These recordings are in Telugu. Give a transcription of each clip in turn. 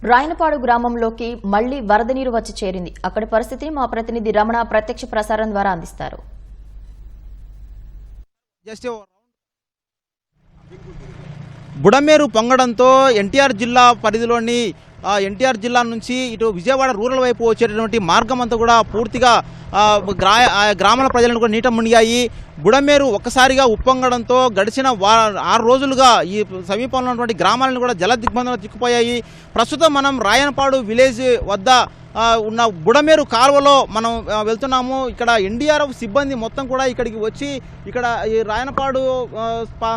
రాయనపాడు గ్రామంలోకి మళ్లీ వరద నీరు వచ్చి చేరింది. అక్కడి పరిస్థితిని మా ప్రతినిధి రమణ ప్రత్యక్ష ప్రసారం ద్వారా అందిస్తారు. బుడమేరు పొంగడంతో ఎన్టీఆర్ జిల్లా పరిధిలోని ఎన్టీఆర్ జిల్లా నుంచి ఇటు విజయవాడ రూరల్ వైపు వచ్చేటటువంటి మార్గం అంతా కూడా పూర్తిగా గ్రామాల ప్రజలను కూడా నీట మునిగాయి. బుడమేరు ఒక్కసారిగా ఉప్పొంగడంతో గడిచిన 6 రోజులుగా ఈ సమీపంలో ఉన్నటువంటి గ్రామాలను కూడా జల దిగ్బంధంలో చిక్కుపోయాయి. ప్రస్తుతం మనం రాయనపాడు విలేజ్ వద్ద ఉన్న బుడమేరు కాలువలో మనం వెళ్తున్నాము. ఇక్కడ ఎన్డీఆర్ఎఫ్ సిబ్బంది మొత్తం కూడా ఇక్కడికి వచ్చి ఇక్కడ ఈ రాయనపాడు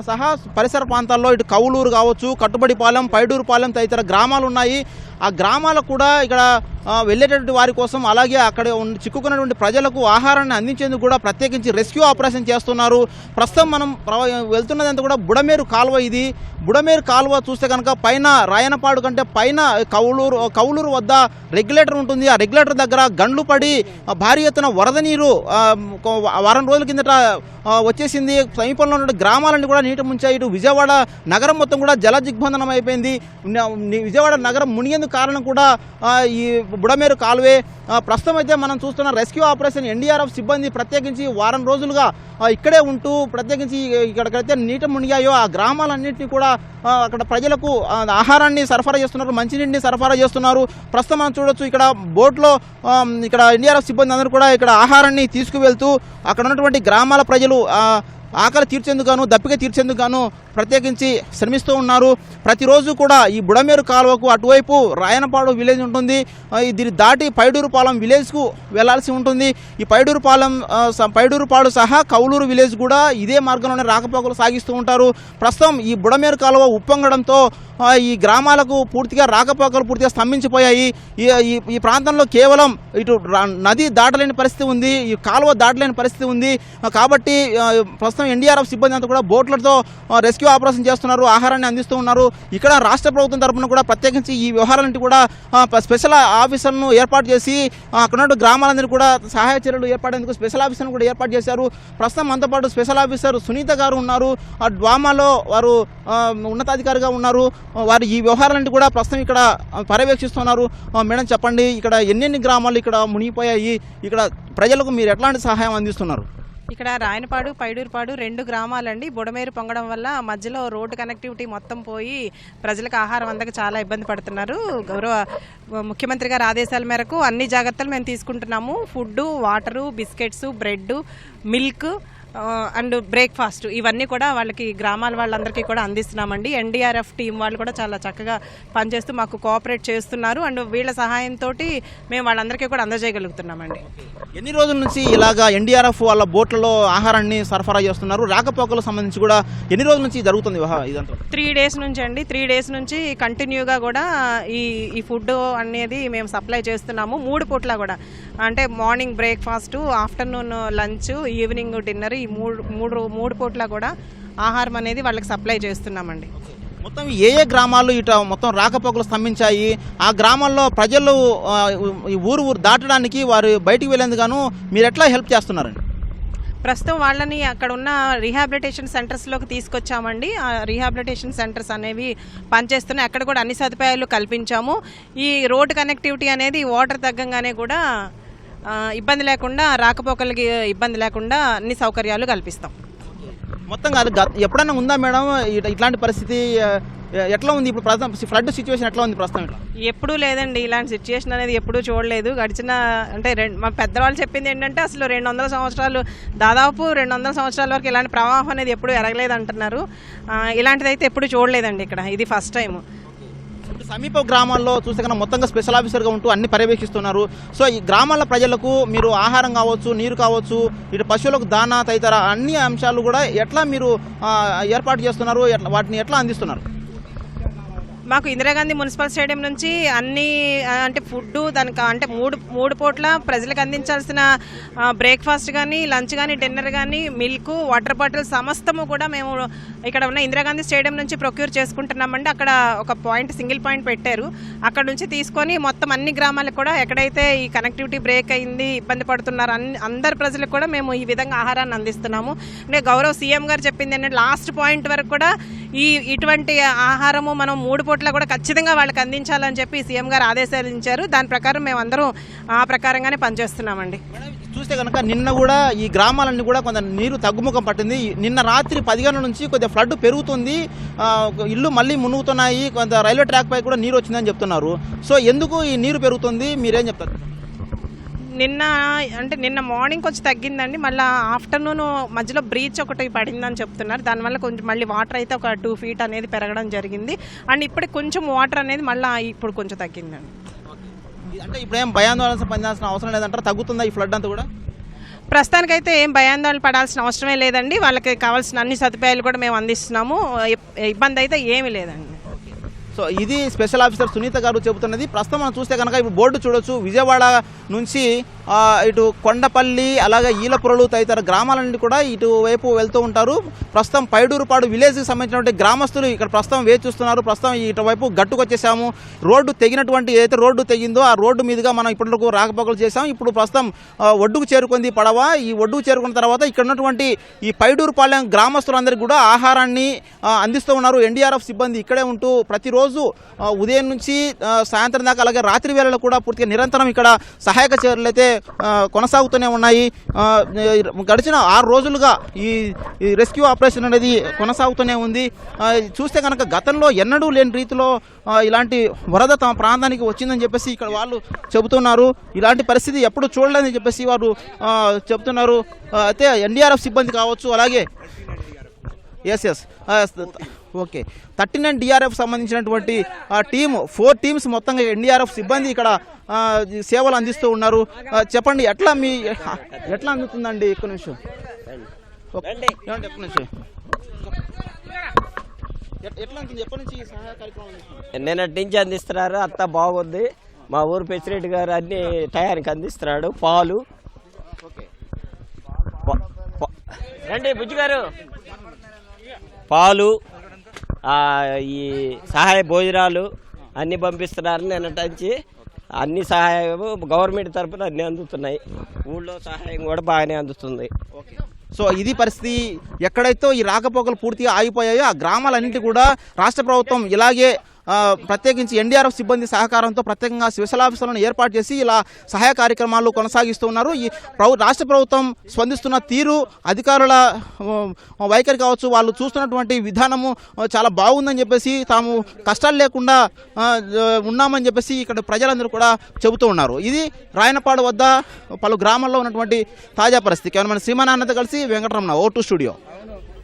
సహా పరిసర ప్రాంతాల్లో ఇటు కౌలూరు కావచ్చు, కట్టుబడిపాలెం, పైడూరుపాలెం తదితర గ్రామాలు ఉన్నాయి. ఆ గ్రామాలకు కూడా ఇక్కడ వెళ్ళేటటువంటి వారి కోసం అలాగే అక్కడ చిక్కుకున్నటువంటి ప్రజలకు ఆహారాన్ని అందించేందుకు కూడా ప్రత్యేకించి రెస్క్యూ ఆపరేషన్ చేస్తున్నారు. ప్రస్తుతం మనం వెళ్తున్నదంతా కూడా బుడమేరు కాలువ. ఇది బుడమేరు కాలువ చూస్తే కనుక పైన రాయనపాడు కంటే పైన కౌలూరు వద్ద రెగ్యులేటర్ ఉంటుంది. ఆ రెగ్యులేటర్ దగ్గర గండ్లు పడి భారీ ఎత్తున వరద నీరు వారం రోజుల కిందట వచ్చేసింది. సమీపంలో ఉన్న గ్రామాలన్నీ కూడా నీట ముంచాయి. ఇటు విజయవాడ నగరం మొత్తం కూడా జల దిగ్బంధనం అయిపోయింది. విజయవాడ నగరం మునిగేందుకు కారణం కూడా ఈ బుడమేరు కాలువే. ప్రస్తుతం అయితే మనం చూస్తున్న రెస్క్యూ ఆపరేషన్ ఎన్డీఆర్ఎఫ్ సిబ్బంది ప్రత్యేకించి వారం రోజులుగా ఇక్కడే ఉంటూ ప్రత్యేకించి ఇక్కడికైతే నీట మునిగాయో ఆ గ్రామాలన్నింటినీ కూడా అక్కడ ప్రజలకు ఆహారాన్ని సరఫరా చేస్తున్నారు, మంచినీటిని సరఫరా చేస్తున్నారు. ప్రస్తుతం మనం చూడొచ్చు ఇక్కడ బోట్లో ఇక్కడ ఎన్డీఆర్ఎఫ్ సిబ్బంది అందరూ కూడా ఇక్కడ ఆహారాన్ని తీసుకువెళ్తూ అక్కడ ఉన్నటువంటి గ్రామాల ప్రజలు ఆకలి తీర్చేందుకు దప్పిక తీర్చేందుకు ప్రత్యేకించి శ్రమిస్తూ ఉన్నారు. ప్రతిరోజు కూడా ఈ బుడమేరు కాలువకు అటువైపు రాయనపాడు విలేజ్ ఉంటుంది. దీన్ని దాటి పైడూరుపాలెం విలేజ్కు వెళ్లాల్సి ఉంటుంది. ఈ పైడూరుపాడు సహా కౌలూరు విలేజ్ కూడా ఇదే మార్గంలోనే రాకపోకలు సాగిస్తూ ఉంటారు. ప్రస్తుతం ఈ బుడమేరు కాలువ ఉప్పొంగడంతో ఈ గ్రామాలకు పూర్తిగా రాకపోకలు పూర్తిగా స్తంభించిపోయాయి. ఈ ప్రాంతంలో కేవలం ఇటు నది దాటలేని పరిస్థితి ఉంది, ఈ కాలువ దాటలేని పరిస్థితి ఉంది. కాబట్టి ప్రస్తుతం ఎన్డీఆర్ఎఫ్ సిబ్బంది అంతా కూడా బోట్లతో రెస్క్యూ ఆపరేషన్ చేస్తున్నారు, ఆహారాన్ని అందిస్తూ ఉన్నారు. ఇక్కడ రాష్ట్ర ప్రభుత్వం తరఫున కూడా ప్రత్యేకించి ఈ వ్యవహారాలంటే కూడా స్పెషల్ ఆఫీసర్ను ఏర్పాటు చేసి అక్కడ ఉన్న గ్రామాలందరినీ కూడా సహాయ చర్యలు ఏర్పడేందుకు స్పెషల్ ఆఫీసర్ను కూడా ఏర్పాటు చేశారు. ప్రస్తుతం మనతో పాటు స్పెషల్ ఆఫీసర్ సునీత గారు ఉన్నారు. ఆ డ్వామాలో వారు ఉన్నతాధికారిగా ఉన్నారు. వారు ఈ వ్యవహారాలంటే కూడా ప్రస్తుతం ఇక్కడ పర్యవేక్షిస్తున్నారు. మేడం చెప్పండి, ఇక్కడ ఎన్ని గ్రామాలు ఇక్కడ మునిగిపోయాయి, ఇక్కడ ప్రజలకు మీరు ఎట్లాంటి సహాయం అందిస్తున్నారు? ఇక్కడ రాయనపాడు, పైడూరుపాడు 2 గ్రామాలండి. బుడమేరు పొంగడం వల్ల మధ్యలో రోడ్డు కనెక్టివిటీ మొత్తం పోయి ప్రజలకు ఆహారం అందక చాలా ఇబ్బంది పడుతున్నారు. గౌరవ ముఖ్యమంత్రి గారి ఆదేశాల మేరకు అన్ని జాగ్రత్తలు మేము తీసుకుంటున్నాము. Food, water, biscuits, bread, milk and breakfast ఇవన్నీ కూడా వాళ్ళకి గ్రామాల వాళ్ళందరికీ కూడా అందిస్తున్నామండి. ఎన్డీఆర్ఎఫ్ టీం వాళ్ళు కూడా చాలా చక్కగా పనిచేస్తూ మాకు కోఆపరేట్ చేస్తున్నారు. అండ్ వీళ్ళ సహాయంతో మేము వాళ్ళందరికీ కూడా అందజేయగలుగుతున్నామండి. ఎన్ని రోజుల నుంచి ఇలాగా ఎన్డీఆర్ఎఫ్ వాళ్ళ బోట్లలో ఆహారాన్ని సరఫరా చేస్తున్నారు? రాకపోకలకు సంబంధించి కూడా ఎన్ని రోజుల నుంచి జరుగుతుంది ఇదంతా? 3 డేస్ నుంచి అండి. 3 డేస్ నుంచి కంటిన్యూగా కూడా ఈ ఫుడ్ అనేది మేము సప్లై చేస్తున్నాము. 3 పూట్ల కూడా, అంటే morning breakfast, afternoon lunch, evening dinner, ఈ మూడు పూట్ల కూడా ఆహారం అనేది వాళ్ళకి సప్లై చేస్తున్నామండి. మొత్తం ఏ గ్రామాలు ఇట మొత్తం రాకపోకలు స్తంభించాయి? ఆ గ్రామాల్లో ప్రజలు ఈ ఊరు దాటడానికి వారు బయటికి వెళ్ళేందుకు మీరు ఎట్లా హెల్ప్ చేస్తున్నారండి? ప్రస్తుతం వాళ్ళని అక్కడ ఉన్న రీహాబిలిటేషన్ సెంటర్స్లోకి తీసుకొచ్చామండి. ఆ రీహాబిలిటేషన్ సెంటర్స్ అనేవి పనిచేస్తున్నాయి. అక్కడ కూడా అన్ని సదుపాయాలు కల్పించాము. ఈ రోడ్ కనెక్టివిటీ అనేది వాటర్ తగ్గంగానే కూడా ఇబ్బంది లేకుండా, రాకపోకలకి ఇబ్బంది లేకుండా అన్ని సౌకర్యాలు కల్పిస్తాం. మొత్తంగా ఎప్పుడైనా ఉందా మేడం ఇట్లాంటి పరిస్థితి? ఎట్లా ఉంది ఇప్పుడు ప్రస్తుతం ఫ్లడ్ సిచ్యువేషన్ ఎట్లా ఉంది ప్రస్తుతం? ఎప్పుడూ లేదండి, ఇలాంటి సిచ్యువేషన్ అనేది ఎప్పుడూ చూడలేదు. గడిచిన అంటే మా పెద్దవాళ్ళు చెప్పింది ఏంటంటే అసలు 200 సంవత్సరాలు, దాదాపు 200 సంవత్సరాల వరకు ఇలాంటి ప్రవాహం అనేది ఎప్పుడూ ఎరగలేదు అంటున్నారు. ఇలాంటిదైతే ఎప్పుడు చూడలేదండి ఇక్కడ, ఇది ఫస్ట్ టైం. సమీప గ్రామాల్లో చూస్తే కన్నా మొత్తంగా స్పెషల్ ఆఫీసర్గా ఉంటూ అన్ని పర్యవేక్షిస్తున్నారు. సో ఈ గ్రామాల ప్రజలకు మీరు ఆహారం కావచ్చు, నీరు కావచ్చు, ఇటు పశువులకు దానా తదితర అన్ని అంశాలు కూడా ఎట్లా మీరు ఏర్పాటు చేస్తున్నారు, వాటిని ఎట్లా అందిస్తున్నారు? మాకు ఇందిరాగాంధీ మున్సిపల్ స్టేడియం నుంచి అన్ని అంటే ఫుడ్ దానికి అంటే మూడు పూట్ల ప్రజలకు అందించాల్సిన బ్రేక్ఫాస్ట్ కానీ, లంచ్ కానీ, డిన్నర్ కానీ, మిల్క్, వాటర్ బాటిల్ సమస్తము కూడా మేము ఇక్కడ ఉన్న ఇందిరాగాంధీ స్టేడియం నుంచి ప్రొక్యూర్ చేసుకుంటున్నామండి. అక్కడ ఒక సింగిల్ పాయింట్ పెట్టారు. అక్కడ నుంచి తీసుకొని మొత్తం అన్ని గ్రామాలకు కూడా ఎక్కడైతే ఈ కనెక్టివిటీ బ్రేక్ అయింది, ఇబ్బంది పడుతున్నారు అందరు ప్రజలకు కూడా మేము ఈ విధంగా ఆహారాన్ని అందిస్తున్నాము. అంటే గౌరవ సీఎం గారు చెప్పింది ఏంటంటే లాస్ట్ పాయింట్ వరకు కూడా ఇటువంటి ఆహారము మనం 3 పూట్ల కూడా ఖచ్చితంగా వాళ్ళకి అందించాలని చెప్పి సీఎం గారు ఆదేశాలించారు. దాని ప్రకారం మేము అందరం ఆ ప్రకారంగానే పనిచేస్తున్నామండి. చూస్తే కనుక నిన్న కూడా ఈ గ్రామాలన్నీ కూడా కొంత నీరు తగ్గుముఖం పట్టింది. నిన్న రాత్రి 10 గంటల నుంచి కొద్దిగా ఫ్లడ్ పెరుగుతుంది, ఇల్లు మళ్ళీ మునుగుతున్నాయి, కొంత రైల్వే ట్రాక్ పై కూడా నీరు వచ్చిందని చెప్తున్నారు. సో ఎందుకు ఈ నీరు పెరుగుతుంది, మీరేం చెప్తారు? నిన్న మార్నింగ్ కొంచెం తగ్గిందండి. మళ్ళీ ఆఫ్టర్నూన్ మధ్యలో బ్రీచ్ ఒకటి పడిందని చెప్తున్నారు. దానివల్ల కొంచెం మళ్ళీ వాటర్ అయితే ఒక 2 feet అనేది పెరగడం జరిగింది. అండ్ ఇప్పుడు కొంచెం వాటర్ అనేది మళ్ళీ ఇప్పుడు కొంచెం తగ్గిందండి. అంటే ఇప్పుడు ఏం భయాందోళన పొందాల్సిన అవసరం లేదంటారా? తగ్గుతుందా ఈ ఫ్లడ్ అంతా కూడా? ప్రస్తుతానికైతే ఏం భయాందోళన పడాల్సిన అవసరమే లేదండి. వాళ్ళకి కావాల్సిన అన్ని సదుపాయాలు కూడా మేము అందిస్తున్నాము. ఇబ్బంది అయితే ఏమీ లేదండి. సో ఇది స్పెషల్ ఆఫీసర్ సునీత గారు చెబుతున్నది. ప్రస్తుతం మనం చూస్తే కనుక ఇప్పుడు బోర్డు చూడొచ్చు. విజయవాడ నుంచి ఇటు కొండపల్లి అలాగే ఈలపురలు తదితర గ్రామాల నుండి కూడా ఇటువైపు వెళ్తూ ఉంటారు. ప్రస్తుతం పైడూరుపాడు విలేజ్కి సంబంధించినటువంటి గ్రామస్తులు ఇక్కడ ప్రస్తుతం వేచి చూస్తున్నారు. ప్రస్తుతం ఇటువైపు గట్టుకొచ్చేసాము. రోడ్డు తెగినటువంటి ఏదైతే రోడ్డు తెగిందో ఆ రోడ్డు మీదుగా మనం ఇప్పటివరకు రాకపోకలు చేసాం. ఇప్పుడు ప్రస్తుతం ఒడ్డుకు చేరుకుంది పడవ. ఈ ఒడ్డుకు చేరుకున్న తర్వాత ఇక్కడ ఉన్నటువంటి ఈ పైడూరుపాలెం గ్రామస్తులందరికీ కూడా ఆహారాన్ని అందిస్తూ ఉన్నారు. ఎన్డీఆర్ఎఫ్ సిబ్బంది ఇక్కడే ఉంటూ ప్రతిరోజు ఉదయం నుంచి సాయంత్రం దాకా అలాగే రాత్రి వేళలో కూడా పూర్తిగా నిరంతరం ఇక్కడ సహాయక చర్యలు అయితే కొనసాగుతూనే ఉన్నాయి. గడిచిన 6 రోజులుగా ఈ రెస్క్యూ ఆపరేషన్ అనేది కొనసాగుతూనే ఉంది. చూస్తే కనుక గతంలో ఎన్నడూ లేని రీతిలో ఇలాంటి వరద తమ ప్రాంతానికి వచ్చిందని చెప్పేసి ఇక్కడ వాళ్ళు చెబుతున్నారు. ఇలాంటి పరిస్థితి ఎప్పుడు చూడలేదని చెప్పేసి వారు చెబుతున్నారు. అయితే ఎన్డీఆర్ఎఫ్ సిబ్బంది కావచ్చు, అలాగే ఎస్ ఓకే 39 DRF సంబంధించినటువంటి టీము 4 టీమ్స్ మొత్తంగా ఎన్డీఆర్ఎఫ్ సిబ్బంది ఇక్కడ సేవలు అందిస్తూ ఉన్నారు. చెప్పండి ఎట్లా అందుతుందండి? ఎక్కడి నుంచి ఎట్లా అందుతుంది? ఎప్పటి నుంచి సహాయ కార్యక్రమం? నిన్నటి నుంచి అందిస్తున్నారు. అంతా బాగుంది. మా ఊరు ప్రెసిడెంట్ గారు అన్ని టయానికి అందిస్తున్నాడు. పాలు రండి బుజ్జి గారు, పాలు, ఈ సహాయ భోజనాలు అన్నీ పంపిస్తున్నారు. నిన్నటి అన్ని సహాయం గవర్నమెంట్ తరఫున అన్నీ అందుతున్నాయి. ఊళ్ళో సహాయం కూడా బాగానే అందుతుంది. సో ఇది పరిస్థితి. ఎక్కడైతే ఈ రాకపోకలు పూర్తిగా ఆగిపోయాయో ఆ గ్రామాలన్నింటి కూడా రాష్ట్ర ప్రభుత్వం ఇలాగే ప్రత్యేకించి ఎన్డీఆర్ఎఫ్ సిబ్బంది సహకారంతో ప్రత్యేకంగా స్పెషల్ ఆఫీసర్లను ఏర్పాటు చేసి ఇలా సహాయ కార్యక్రమాలు కొనసాగిస్తూ ఉన్నారు. ఈ రాష్ట్ర ప్రభుత్వం స్పందిస్తున్న తీరు, అధికారుల వైఖరి కావచ్చు, వాళ్ళు చూస్తున్నటువంటి విధానము చాలా బాగుందని చెప్పేసి, తాము కష్టాలు లేకుండా ఉన్నామని చెప్పేసి ఇక్కడ ప్రజలందరూ కూడా చెబుతూ ఉన్నారు. ఇది రాయనపాడు వద్ద పలు గ్రామాల్లో ఉన్నటువంటి తాజా పరిస్థితి. కేవలం మన శ్రీమానాన్నతో కలిసి వెంకటరమణ, O2 స్టూడియో.